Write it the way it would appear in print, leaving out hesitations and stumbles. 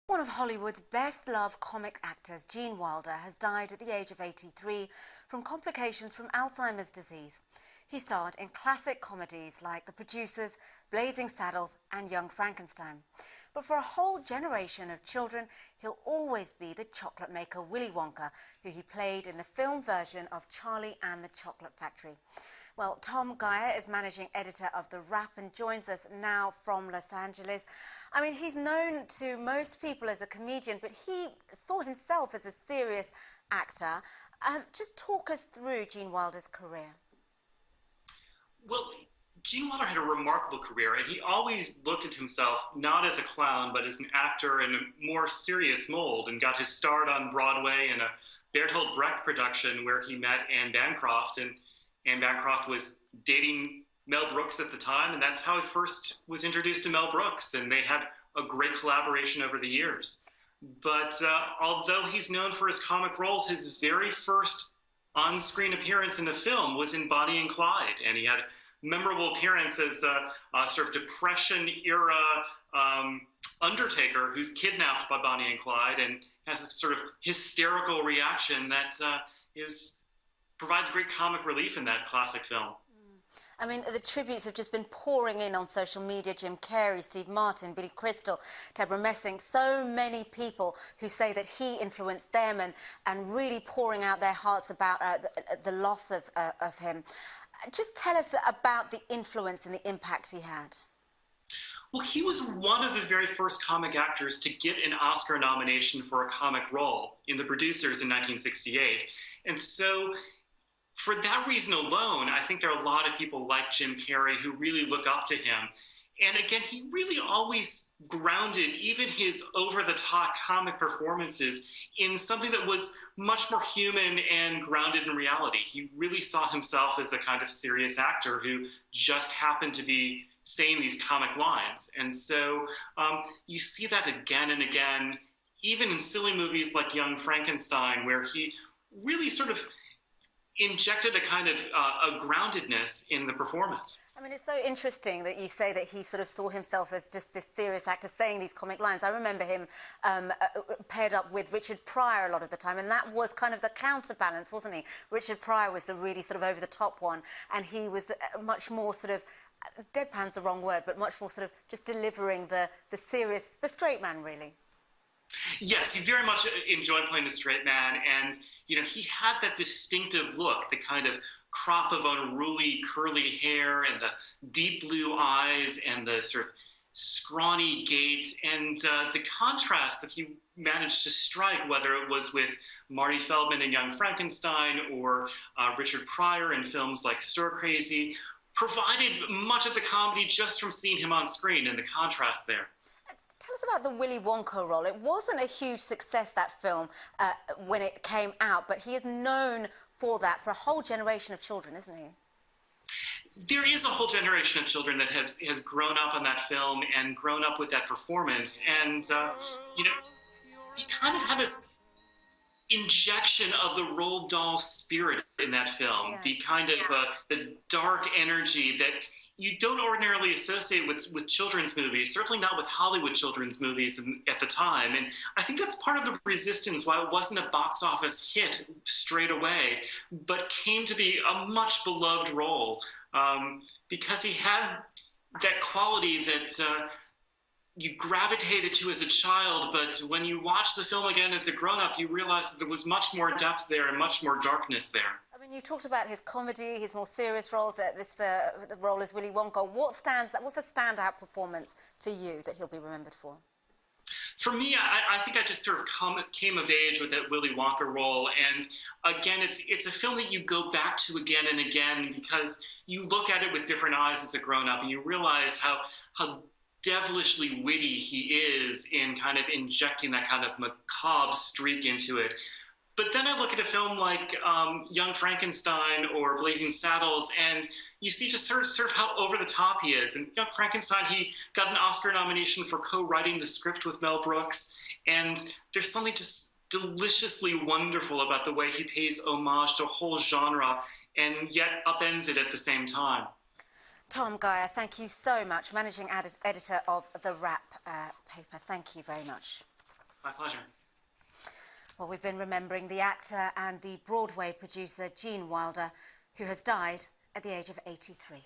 One of Hollywood's best-loved comic actors, Gene Wilder, has died at the age of 83 from complications from Alzheimer's disease. He starred in classic comedies like The Producers, Blazing Saddles and Young Frankenstein. But for a whole generation of children, he'll always be the chocolate maker Willy Wonka, who he played in the film version of Charlie and the Chocolate Factory. Well, Tom Geyer is managing editor of The Wrap and joins us now from Los Angeles. I mean, he's known to most people as a comedian, but he saw himself as a serious actor. Just talk us through Gene Wilder's career. Well, Gene Wilder had a remarkable career, and he always looked at himself not as a clown, but as an actor in a more serious mold, and got his start on Broadway in a Bertolt Brecht production where he met Anne Bancroft, and Anne Bancroft was dating Mel Brooks at the time, and that's how he first was introduced to Mel Brooks, and they had a great collaboration over the years. But although he's known for his comic roles, his very first on-screen appearance in a film was in Bonnie and Clyde, and he had a memorable appearance as a sort of Depression-era undertaker who's kidnapped by Bonnie and Clyde and has a sort of hysterical reaction that provides great comic relief in that classic film. I mean, the tributes have just been pouring in on social media. Jim Carrey, Steve Martin, Billy Crystal, Deborah Messing, so many people who say that he influenced them and really pouring out their hearts about the loss of him. Just tell us about the influence and the impact he had. Well, he was one of the very first comic actors to get an Oscar nomination for a comic role in The Producers in 1968. And so for that reason alone, I think there are a lot of people like Jim Carrey who really look up to him. And again, he really always grounded even his over-the-top comic performances in something that was much more human and grounded in reality. He really saw himself as a kind of serious actor who just happened to be saying these comic lines. And so you see that again and again, even in silly movies like Young Frankenstein, where he really sort of injected a kind of a groundedness in the performance. I mean, it's so interesting that you say that he sort of saw himself as just this serious actor saying these comic lines. I remember him paired up with Richard Pryor a lot of the time, and that was kind of the counterbalance, wasn't he? Richard Pryor was the really sort of over-the-top one, and he was much more sort of, deadpan's the wrong word, but much more sort of just delivering the serious, the straight man, really. Yes, he very much enjoyed playing the straight man, and he had that distinctive look, the kind of crop of unruly curly hair and the deep blue eyes and the sort of scrawny gait, and the contrast that he managed to strike, whether it was with Marty Feldman in Young Frankenstein or Richard Pryor in films like Stir Crazy, provided much of the comedy just from seeing him on screen and the contrast there. Tell us about the Willy Wonka role. It wasn't a huge success, that film, when it came out, but he is known for that for a whole generation of children, isn't he? There is a whole generation of children that has grown up on that film and grown up with that performance. And, he kind of had this injection of the Roald Dahl spirit in that film, the kind of the dark energy that you don't ordinarily associate with children's movies, certainly not with Hollywood children's movies at the time. And I think that's part of the resistance why it wasn't a box office hit straight away, but came to be a much beloved role because he had that quality that you gravitated to as a child, but when you watch the film again as a grown-up, you realize that there was much more depth there and much more darkness there. I mean, you talked about his comedy, his more serious roles, the role as Willy Wonka. What's a standout performance for you that he'll be remembered for? For me, I think I just sort of came of age with that Willy Wonka role, and again, it's a film that you go back to again and again because you look at it with different eyes as a grown-up, and you realize how devilishly witty he is in kind of injecting that kind of macabre streak into it. But then I look at a film like Young Frankenstein or Blazing Saddles, and you see just sort of how over the top he is. And Young Frankenstein, he got an Oscar nomination for co-writing the script with Mel Brooks, and there's something just deliciously wonderful about the way he pays homage to a whole genre and yet upends it at the same time. Tom Geyer, thank you so much, managing editor of The Wrap paper. Thank you very much. My pleasure. Well, we've been remembering the actor and the Broadway producer Gene Wilder, who has died at the age of 83.